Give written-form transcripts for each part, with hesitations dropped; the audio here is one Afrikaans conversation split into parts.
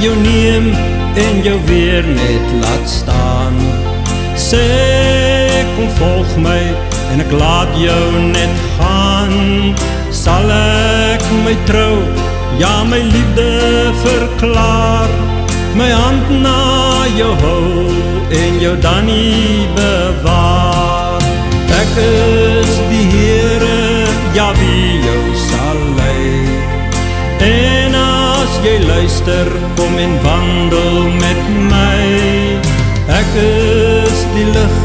jou neem en jou weer net laat staan. Sê kom volg my en ek laat jou net gaan. Sal ek my trou, ja my liefde verklaar, my hand na jou hou en jou dan nie bewaar. Ek is die Heere, ja wie jou sal lei. En as jy luister, kom en wandel met my. Ek is die lig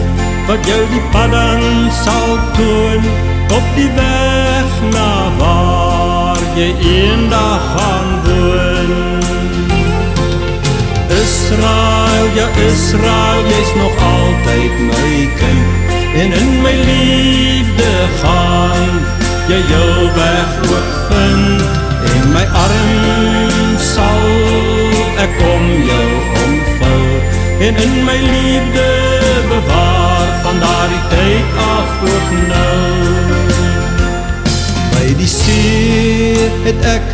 wat jou die pad dan sal toon, op die weg na waar jy eendag gaan woon. Israel, ja Israel, jy's nog altyd my kind, en in my liefde gaan jy jou weg ook vind, en my arm sal ek om jou omvou, en in my liefde bewaar van daardie tyd af ook nou. By die see het ek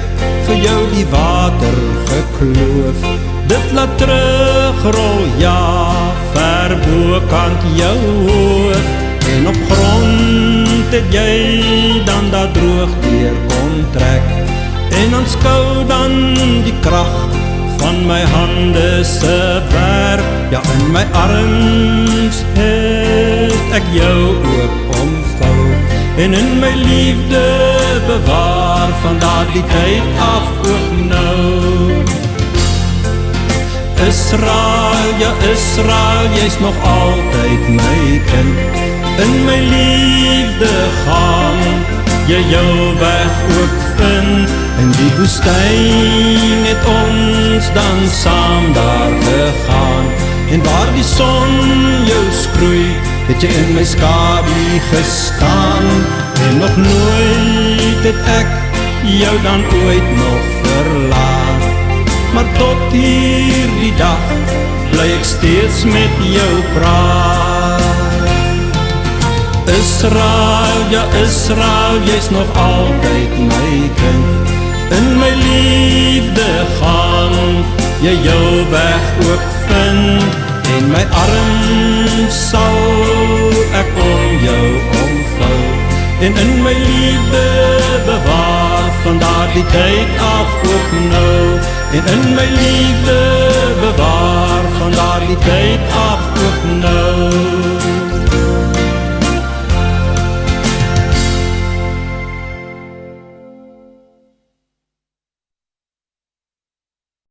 vir jou die water gekloof, dit laat terugrol, ja, ver bokant jou hoof, en op grond het jy dan daar droog deur kom trek, en aanskou dan die krag van my hande se werk, ja in my arms het ek jou ook omvou, en in my liefde bewaar van daardie tyd af ook nou. Israel, ja Israel, jy's nog altyd my kind, in my liefde gaan jy jou weg ook vind, in die woestyn het ons dan saam daar gegaan, en waar die son jou skroei, het jy in my skadu gestaan, en nog nooit het ek jou dan ooit nog verlaat, maar tot hierdie dag bly ek steeds met jou praat. Israel, ja Israel, jy's nog altyd my kind, in my liefde gaan jy jou weg ook vind, en my arm sal ek om jou omvou, en in my liefde bewaar van daardie tyd af ook nou, en in my liefde bewaar van daardie tyd af ook nou.